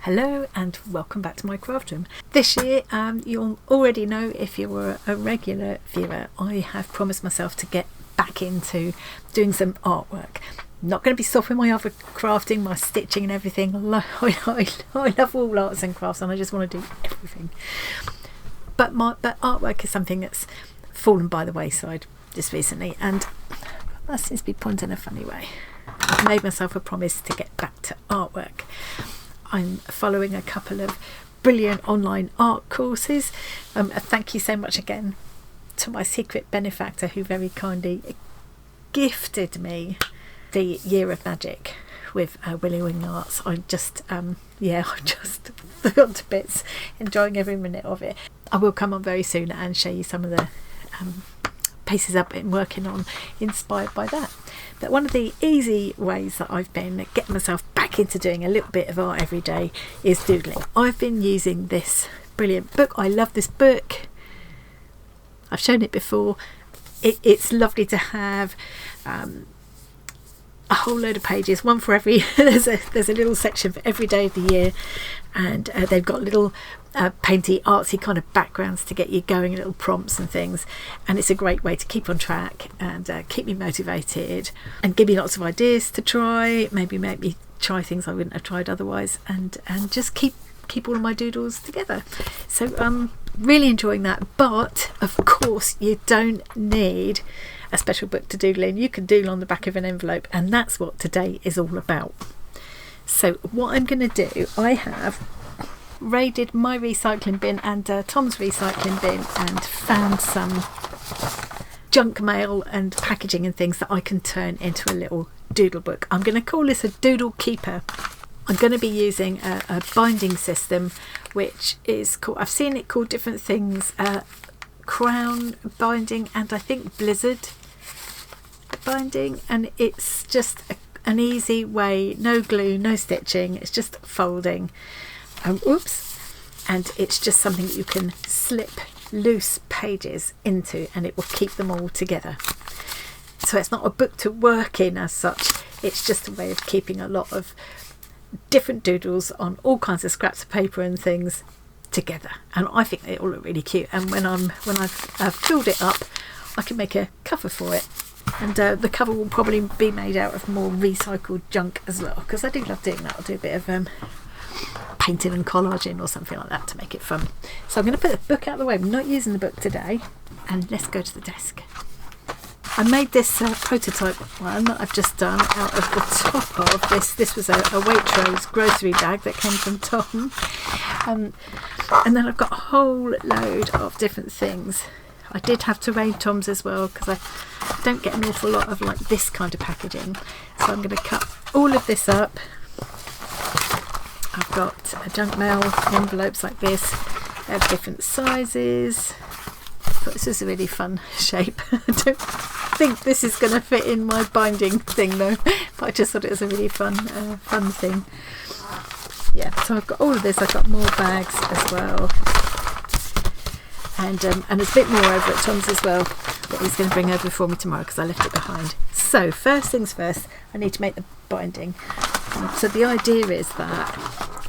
Hello and welcome back to my craft room. This year, you'll already know if you were a regular viewer, I have promised myself to get back into doing some artwork. I'm not going to be stopping my other crafting, my stitching and everything. I love all arts and crafts and I just want to do everything. But artwork is something that's fallen by the wayside just recently, and that seems to be pointed in a funny way. I've made myself a promise to get back to artwork. I'm following a couple of brilliant online art courses. Thank you so much again to my secret benefactor who very kindly gifted me the Year of Magic with Willy Wing Arts. I'm just thrilled to bits, enjoying every minute of it. I will come on very soon and show you some of the pieces I've been working on inspired by that. But one of the easy ways that I've been getting myself back into doing a little bit of art every day is doodling. I've been using this brilliant book. I love this book. I've shown it before. It's lovely to have a whole load of pages, one for every there's a little section for every day of the year, and they've got little painty artsy kind of backgrounds to get you going, little prompts and things, and it's a great way to keep on track and keep me motivated and give me lots of ideas to try, maybe make me try things I wouldn't have tried otherwise, and just keep all of my doodles together. So really enjoying that. But of course you don't need a special book to doodle in. You can doodle on the back of an envelope, and that's what today is all about. So what I'm going to do, I have raided my recycling bin and Tom's recycling bin and found some junk mail and packaging and things that I can turn into a little doodle book. I'm going to call this a doodle keeper. I'm going to be using a binding system which is called, I've seen it called different things, crown binding and I think blizzard binding, and it's just an easy way, no glue, no stitching, it's just folding. And it's just something that you can slip loose pages into and it will keep them all together. So it's not a book to work in as such, it's just a way of keeping a lot of different doodles on all kinds of scraps of paper and things together, and I think they all look really cute. And when I've filled it up, I can make a cover for it, and the cover will probably be made out of more recycled junk as well, because I do love doing that. I'll do a bit of painting and collaging or something like that to make it fun. So I'm going to put the book out of the way. I'm not using the book today, and let's go to the desk. I made this prototype one that I've just done out of the top of this. This was a Waitrose grocery bag that came from Tom. And then I've got a whole load of different things. I did have to raid Tom's as well because I don't get an awful lot of like this kind of packaging. So I'm going to cut all of this up. I've got junk mail envelopes like this. They're different sizes. I thought this was a really fun shape. I don't think this is going to fit in my binding thing though, but I just thought it was a really fun thing. Yeah, so I've got all of this. I've got more bags as well, and there's a bit more over at Tom's as well that he's going to bring over for me tomorrow because I left it behind. So first things first, I need to make the binding. So the idea is that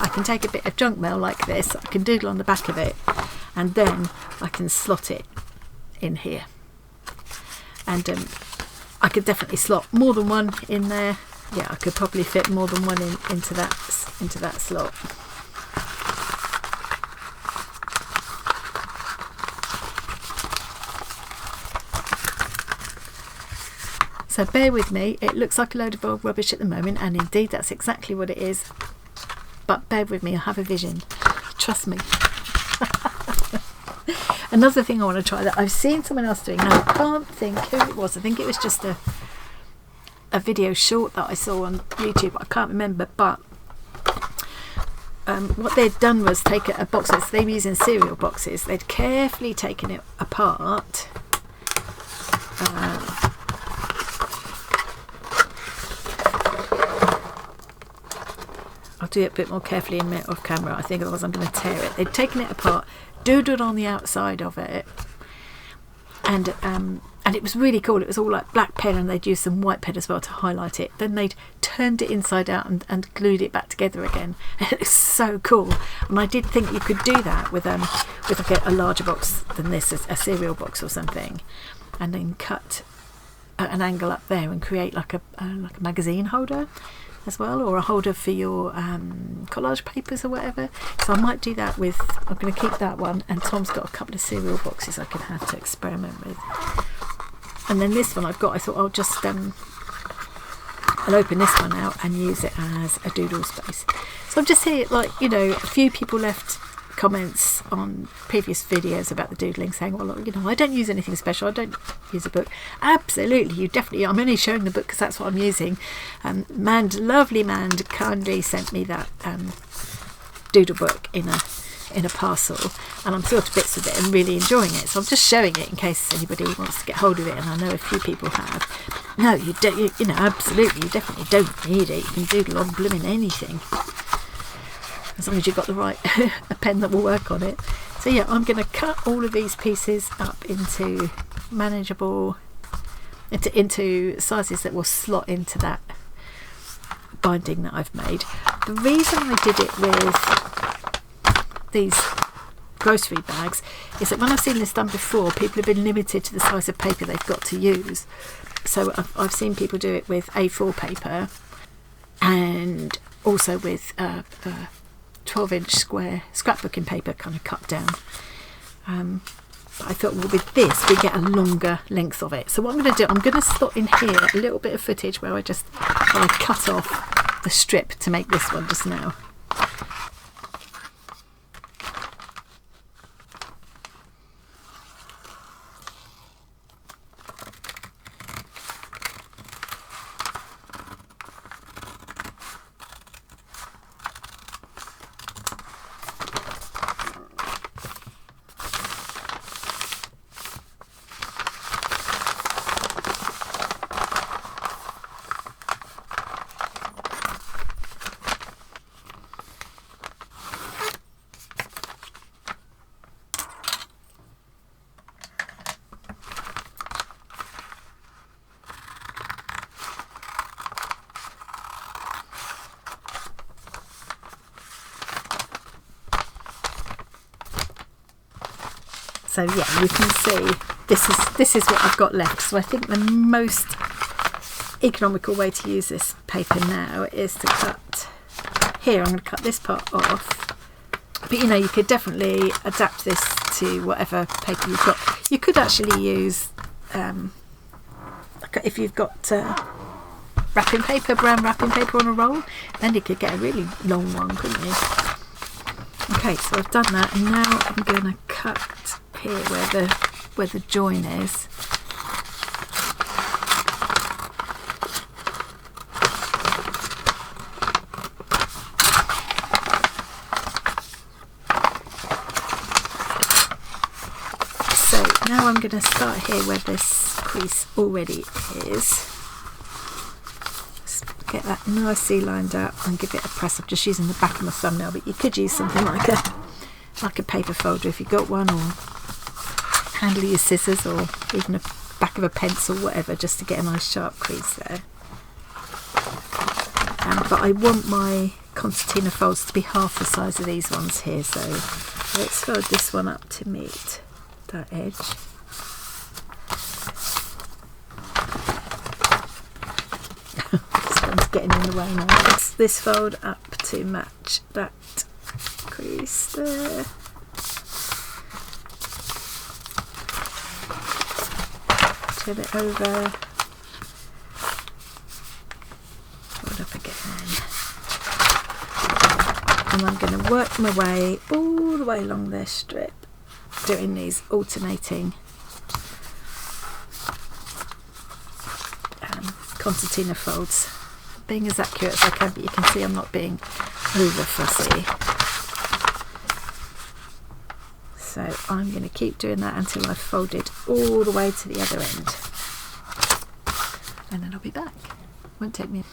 I can take a bit of junk mail like this, I can doodle on the back of it, and then I can slot it in here. And I could definitely slot more than one in there. Yeah, I could probably fit more than one into that slot. So bear with me, it looks like a load of old rubbish at the moment, and indeed that's exactly what it is. But bear with me, I have a vision. Trust me. Another thing I want to try that I've seen someone else doing, now I can't think who it was. I think it was just a video short that I saw on YouTube. I can't remember, but what they'd done was take a box that they were using cereal boxes. They'd carefully taken it apart. I'll do it a bit more carefully in a minute off camera. I think otherwise I'm going to tear it. They'd taken it apart, doodled on the outside of it, and it was really cool. It was all like black pen, and they'd use some white pen as well to highlight it. Then they'd turned it inside out and glued it back together again. It was so cool. And I did think you could do that with like a larger box than this, a cereal box or something, and then cut at an angle up there and create like a magazine holder as well, or a holder for your collage papers or whatever. So I might do that with, I'm going to keep that one, and Tom's got a couple of cereal boxes I can have to experiment with. And then this one I've got, I thought I'll just I'll open this one out and use it as a doodle space. So I'm just here, like, you know, a few people left comments on previous videos about the doodling saying, well, you know, I don't use anything special, I don't use a book. Absolutely, you definitely, I'm only showing the book because that's what I'm using. Lovely Mand kindly sent me that doodle book in a parcel, and I'm thrilled to bits with it and really enjoying it. So I'm just showing it in case anybody wants to get hold of it, and I know a few people have. No, you don't, you know, absolutely, you definitely don't need it. You can doodle on blooming anything, as long as you've got the right a pen that will work on it. So yeah, I'm going to cut all of these pieces up into manageable, into sizes that will slot into that binding that I've made. The reason I did it with these grocery bags is that when I've seen this done before, people have been limited to the size of paper they've got to use. So I've seen people do it with A4 paper, and also with 12-inch square scrapbooking paper kind of cut down. But I thought, well, with this we get a longer length of it. So what I'm going to do, I'm going to slot in here a little bit of footage where I cut off the strip to make this one just now. So yeah, you can see this is what I've got left. So I think the most economical way to use this paper now is to cut here. I'm going to cut this part off, but you know, you could definitely adapt this to whatever paper you've got. You could actually use if you've got wrapping paper, brown wrapping paper on a roll, then you could get a really long one, couldn't you? Okay, so I've done that, and now I'm going to cut here where the join is. So now I'm going to start here where this crease already is. Just get that nicely lined up and give it a press. I'm just using the back of my thumbnail, but you could use something like a paper folder if you've got one, or handle your scissors, or even a back of a pencil, whatever, just to get a nice sharp crease there. But I want my concertina folds to be half the size of these ones here, so let's fold this one up to meet that edge. This one's getting in the way now. This fold up to match that crease there. Turn it over, fold up again, and I'm going to work my way all the way along this strip, doing these alternating concertina folds, being as accurate as I can, but you can see I'm not being over fussy. So I'm going to keep doing that until I've folded all the way to the other end, and then I'll be back. Won't take me.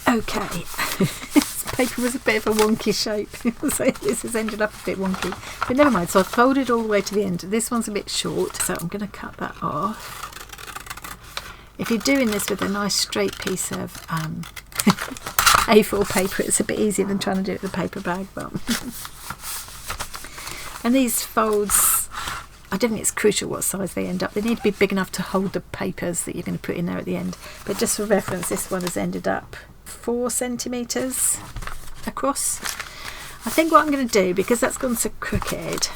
Okay, this paper was a bit of a wonky shape, so this has ended up a bit wonky, but never mind. So I've folded all the way to the end. This one's a bit short, so I'm going to cut that off, If you're doing this with a nice straight piece of A4 paper, it's a bit easier than trying to do it with a paper bag. But and these folds, I don't think it's crucial what size they end up. They need to be big enough to hold the papers that you're going to put in there at the end. But just for reference, this one has ended up 4 centimetres across. I think what I'm going to do, because that's gone so crooked,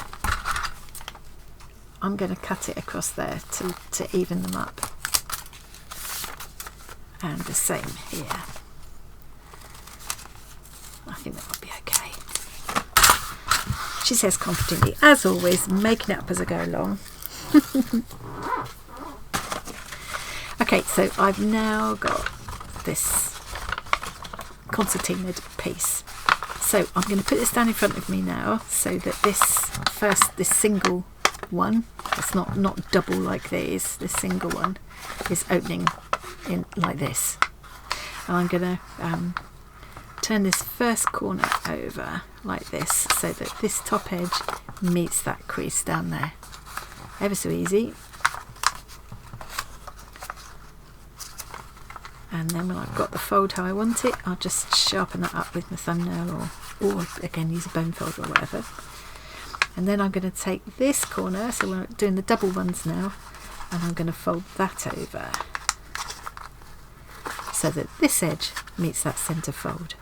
I'm going to cut it across there to even them up. And the same here. I think that will be okay. She says confidently, as always, making it up as I go along. Okay, so I've now got this concertina piece. So I'm going to put this down in front of me now, so that this single one, it's not double like these, this single one is opening in like this. And I'm going to turn this first corner over like this, so that this top edge meets that crease down there. Ever so easy. And then when I've got the fold how I want it, I'll just sharpen that up with my thumbnail, or again use a bone folder or whatever. And then I'm going to take this corner, so we're doing the double ones now, and I'm going to fold that over so that this edge meets that centre fold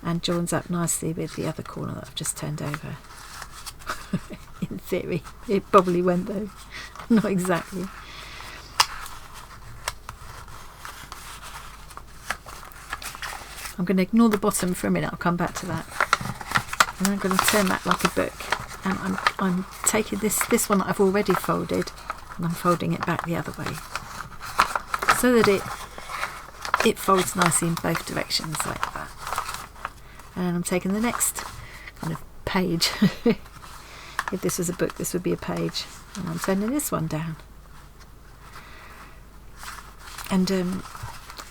and joins up nicely with the other corner that I've just turned over. In theory, it probably went though, not exactly. I'm going to ignore the bottom for a minute, I'll come back to that. And I'm going to turn that like a book, and I'm taking this one that I've already folded, and I'm folding it back the other way, so that it folds nicely in both directions like that. And I'm taking the next kind of page. If this was a book, this would be a page, and I'm turning this one down. And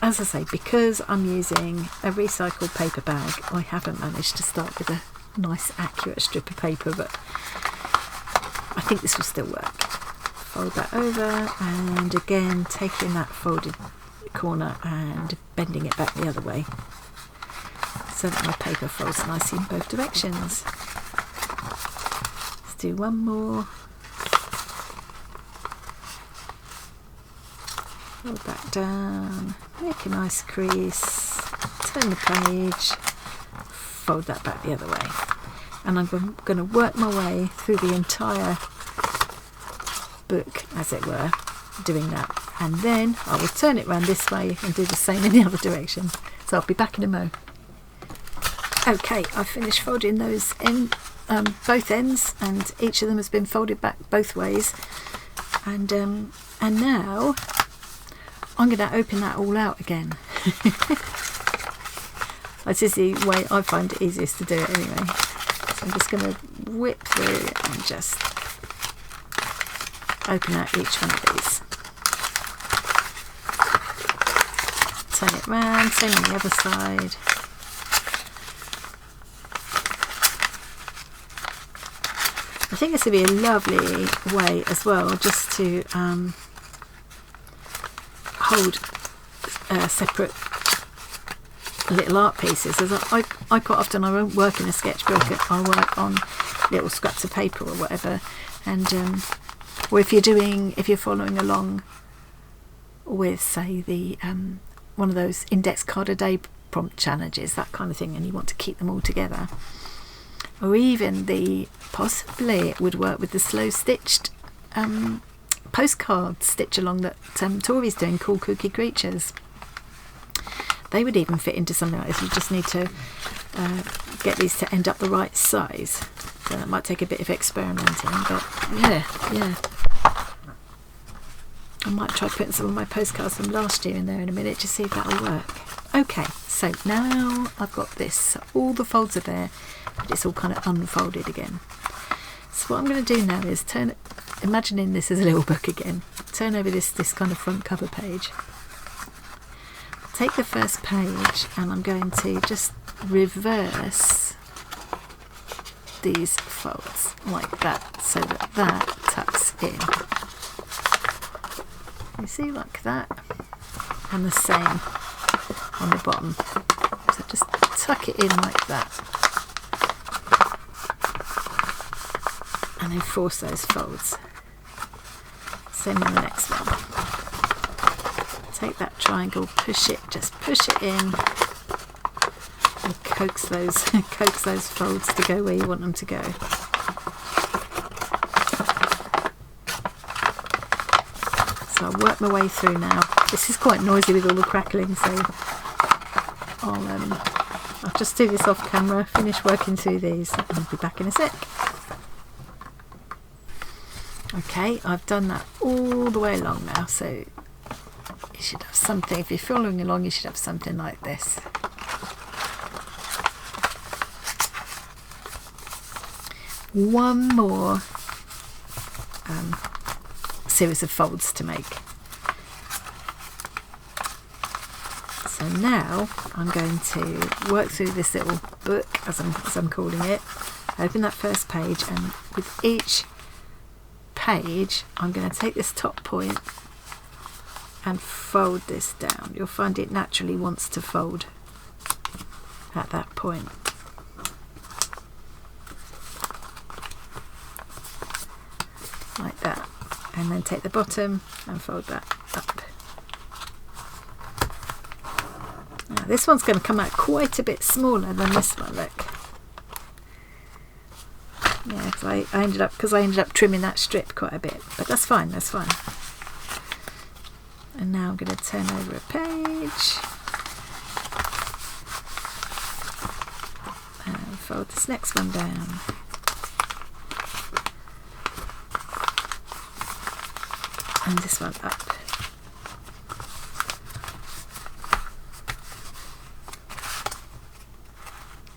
as I say, because I'm using a recycled paper bag, I haven't managed to start with a nice accurate strip of paper, but I think this will still work. Fold that over, and again taking that folded corner and bending it back the other way, so that my paper folds nicely in both directions. Let's do one more. Fold that down, make a nice crease, turn the page, fold that back the other way. And I'm going to work my way through the entire book, as it were, doing that. And then I will turn it round this way and do the same in the other direction. So I'll be back in a mo. Okay, I've finished folding those in both ends, and each of them has been folded back both ways. And now I'm going to open that all out again. This is the way I find it easiest to do it anyway. So I'm just going to whip through and just open out each one of these. Turn it round, same on the other side. I think this would be a lovely way as well, just to hold separate little art pieces. As I quite often, I won't work in a sketchbook, I'll work on little scraps of paper or whatever, and or if you're following along with, say, the one of those index card a day prompt challenges, that kind of thing, and you want to keep them all together, or even possibly it would work with the slow stitched postcard stitch along that Tori's doing, Cool Kooky Creatures. They would even fit into something like this. You just need to get these to end up the right size. So that might take a bit of experimenting, but yeah. I might try putting some of my postcards from last year in there in a minute to see if that'll work. Okay, so now I've got this. All the folds are there, but it's all kind of unfolded again. So what I'm going to do now is imagining this as a little book again, turn over this kind of front cover page. Take the first page, and I'm going to just reverse these folds like that, so that tucks in. You see, like that, and the same on the bottom. So just tuck it in like that, and then force those folds. Same on the next one. Take that triangle, just push it in, and coax those folds to go where you want them to go. So I'll work my way through now. This is quite noisy with all the crackling, so I'll just do this off camera, finish working through these, and I'll be back in a sec. Okay, I've done that all the way along now, so you should have something. If you're following along, you should have something like this. One more series of folds to make. So now I'm going to work through this little book, as I'm calling it. Open that first page, and with each page I'm going to take this top point and fold this down. You'll find it naturally wants to fold at that point. Like that. And then take the bottom and fold that up. Now this one's going to come out quite a bit smaller than this one, look. Yeah, because I ended up trimming that strip quite a bit, but that's fine, that's fine. And now I'm going to turn over a page and fold this next one down. And this one up.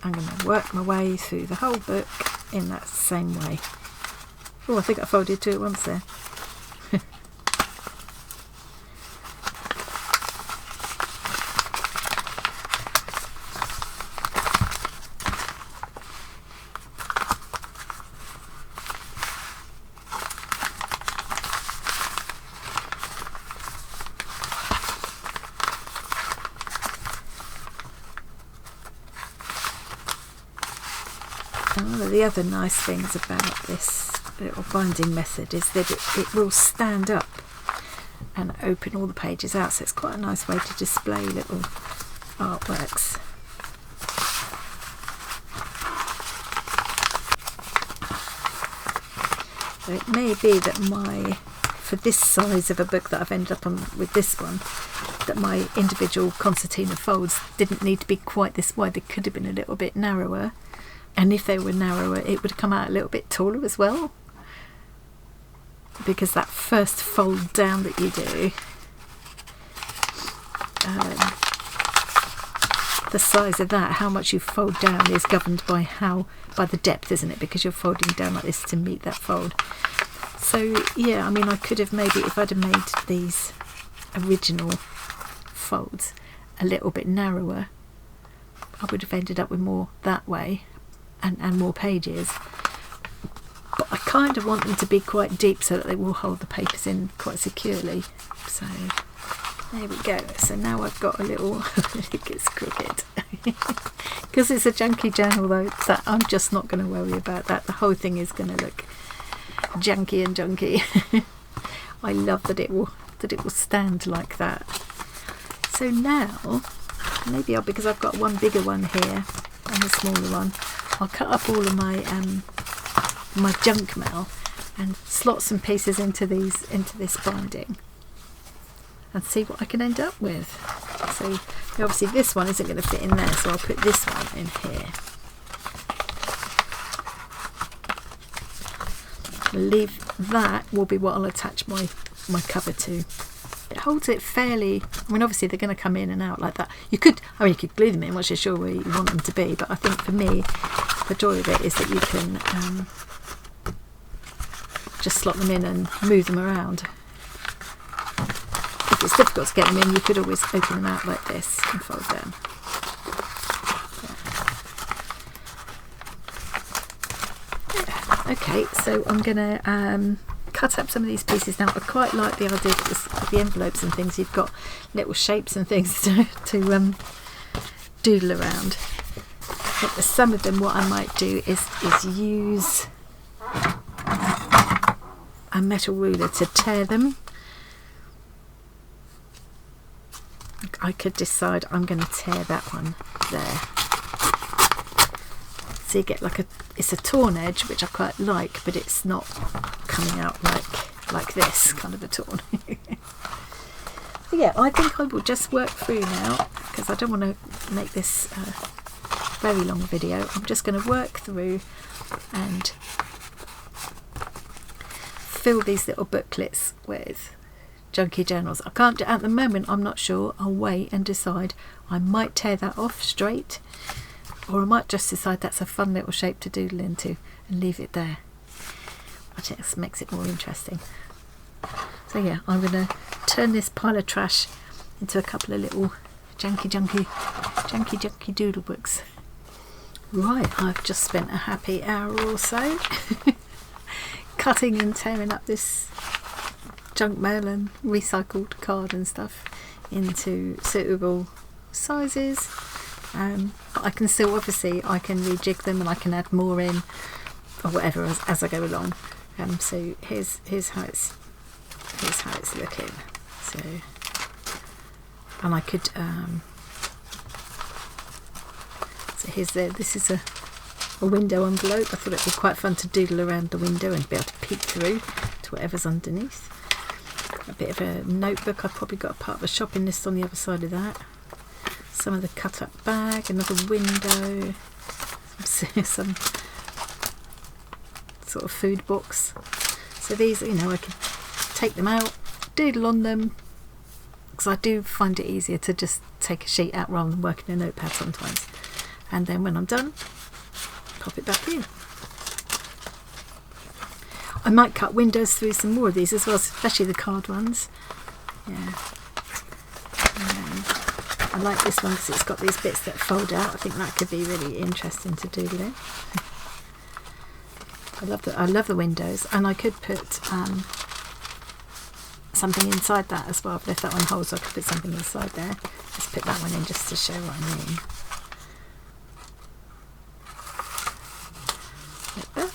I'm going to work my way through the whole book in that same way. Oh, I think I folded two at once there. One of the other nice things about this little binding method is that it will stand up and open all the pages out, so it's quite a nice way to display little artworks. So it may be that for this size of a book that I've ended up on with this one, that my individual concertina folds didn't need to be quite this wide. They could have been a little bit narrower. And if they were narrower, it would come out a little bit taller as well, because that first fold down that you do, the size of that, how much you fold down, is governed by the depth, isn't it? Because you're folding down like this to meet that fold. So yeah, I mean, I could have maybe, if I'd have made these original folds a little bit narrower, I would have ended up with more that way. And more pages, but I kind of want them to be quite deep so that they will hold the papers in quite securely. So there we go. So now I've got a little it gets crooked because it's a junky journal though, that I'm just not going to worry about that. The whole thing is going to look junky and junky. I love that it will stand like that. So now maybe because I've got one bigger one here and a smaller one, I'll cut up all of my my junk mail and slot some pieces into this binding and see what I can end up with. So obviously this one isn't going to fit in there, so I'll put this one in here. Leave that will be what I'll attach my cover to. It holds it fairly. I mean, obviously they're going to come in and out like that. You could glue them in once you're sure where you want them to be, but I think for me the joy of it is that you can just slot them in and move them around. If it's difficult to get them in, you could always open them out like this and fold them. Yeah. Okay, so I'm going to cut up some of these pieces now. I quite like the idea that with the envelopes and things, you've got little shapes and things to doodle around. But for some of them, what I might do is use a metal ruler to tear them. I could decide I'm going to tear that one there. So you get like it's a torn edge, which I quite like, but it's not coming out like this kind of a torn. So yeah, I think I will just work through now, because I don't want to make this very long video. I'm just going to work through and fill these little booklets with junky journals. I can't do at the moment. I'm not sure. I'll wait and decide. I might tear that off straight, or I might just decide that's a fun little shape to doodle into and leave it there. I think this makes it more interesting. So yeah, I'm going to turn this pile of trash into a couple of little junky doodle books. Right, I've just spent a happy hour or so cutting and tearing up this junk mail and recycled card and stuff into suitable sizes. I can still, obviously, I can rejig them and I can add more in or whatever as I go along. So here's how it's looking. So, and I could so this is a window envelope. I thought it'd be quite fun to doodle around the window and be able to peek through to whatever's underneath. A bit of a notebook. I've probably got a part of a shopping list on the other side of that. Some of the cut up bag, another window, some sort of food box. So these, you know, I could take them out, doodle on them, because I do find it easier to just take a sheet out rather than working a notepad sometimes. And then when I'm done, pop it back in. I might cut windows through some more of these as well, especially the card ones. Yeah. I like this one because it's got these bits that fold out. I think that could be really interesting to doodle in. I love the windows, and I could put something inside that as well. But if that one holds, I could put something inside there. Let's put that one in just to show what I mean. Like that.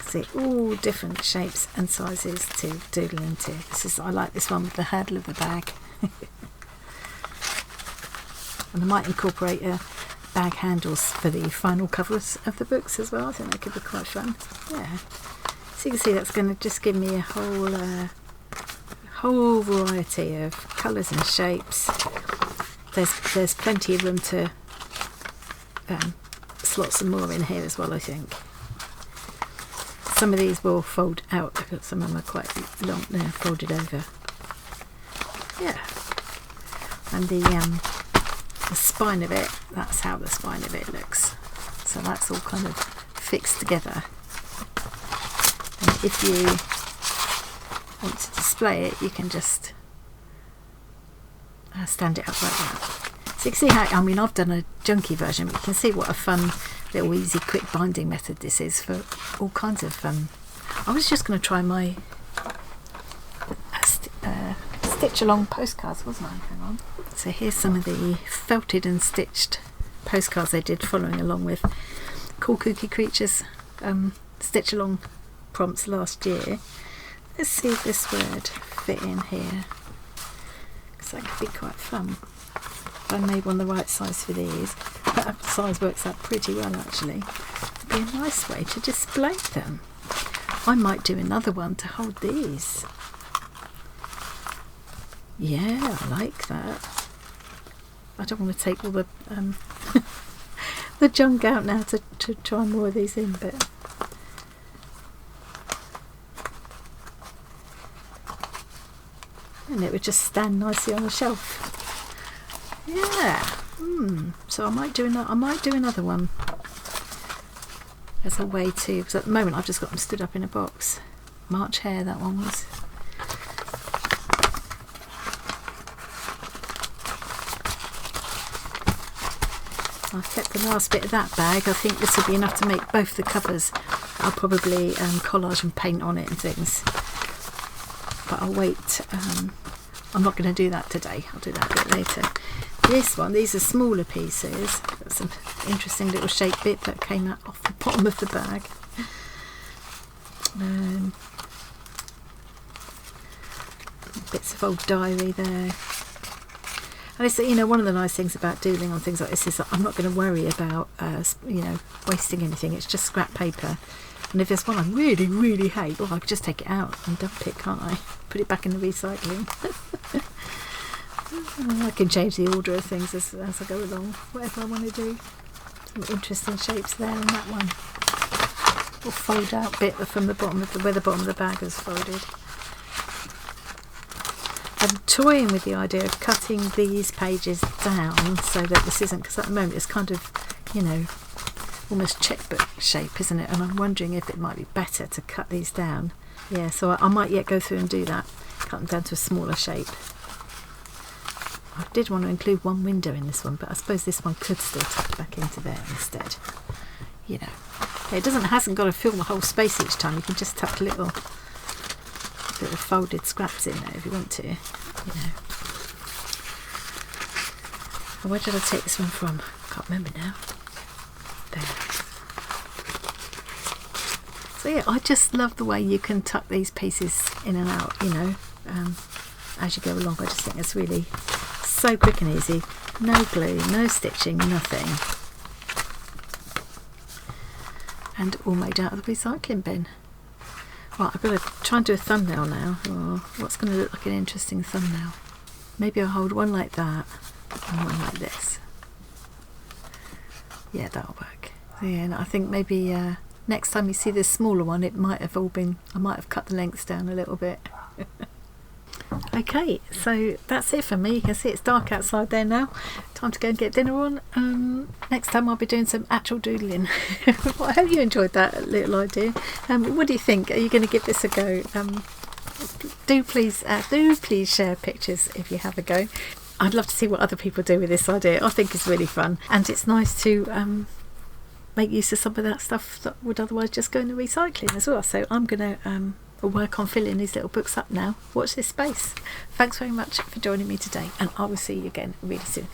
See, all different shapes and sizes to doodle into. I like this one with the handle of the bag. And I might incorporate bag handles for the final covers of the books as well. I think that could be quite fun. Yeah. So you can see that's going to just give me a whole variety of colours and shapes. There's plenty of room to slot some more in here as well, I think. Some of these will fold out. Some of them are quite long, they're folded over. Yeah. And the spine of it, that's how the spine of it looks. So that's all kind of fixed together. And if you want to display it, you can just stand it up like that. So you can see how, I mean, I've done a junky version, but you can see what a fun little easy quick binding method this is for all kinds of I was just going to try my stitch along postcards, wasn't I? Hang on. So here's some of the felted and stitched postcards they did following along with Cool Kooky Creatures stitch along prompts last year. Let's see if this would fit in here, because that could be quite fun. If I made one the right size for these, that size works out pretty well actually. It'd be a nice way to display them. I might do another one to hold these. Yeah, I like that. I don't want to take all the the junk out now to try more of these in, but and it would just stand nicely on the shelf. Yeah. So I might do another one as a way to, because at the moment I've just got them stood up in a box. March Hare, that one was. I've kept the last bit of that bag. I think this will be enough to make both the covers. I'll probably collage and paint on it and things, but I'll wait. I'm not going to do that today. I'll do that a bit later. This one, these are smaller pieces. Got some interesting little shaped bit that came out off the bottom of the bag. Bits of old diary there. And it's, you know, one of the nice things about doodling on things like this is that I'm not going to worry about, you know, wasting anything. It's just scrap paper. And if there's one I really, really hate, well, I could just take it out and dump it, can't I? Put it back in the recycling. I can change the order of things as I go along, whatever I want to do. Some interesting shapes there on that one. Or fold out bit from the bottom of where the bottom of the bag is folded. I'm toying with the idea of cutting these pages down so that this isn't, because at the moment it's kind of, you know, almost checkbook shape, isn't it? And I'm wondering if it might be better to cut these down. Yeah, so I might yet go through and do that, cut them down to a smaller shape. I did want to include one window in this one, but I suppose this one could still tuck back into there instead. You know, it hasn't got to fill the whole space each time. You can just tuck little folded scraps in there if you want to. You know. And where did I take this one from? I can't remember now. There. So yeah, I just love the way you can tuck these pieces in and out, you know, as you go along. I just think it's really so quick and easy. No glue, no stitching, nothing. And all made out of the recycling bin. Right, I've got to try and do a thumbnail now. Oh, what's going to look like an interesting thumbnail? Maybe I'll hold one like that and one like this. Yeah, that'll work. Yeah, and I think maybe next time you see this smaller one, it might have all been, I might have cut the lengths down a little bit. Okay, so that's it for me. You can see it's dark outside there now. Time to go and get dinner on. Next time I'll be doing some actual doodling. Well, I hope you enjoyed that little idea. What do you think? Are you going to give this a go? Do please share pictures if you have a go. I'd love to see what other people do with this idea. I think it's really fun, and it's nice to make use of some of that stuff that would otherwise just go in the recycling as well. So I'm going to work on filling these little books up now. Watch this space. Thanks very much for joining me today, and I will see you again really soon.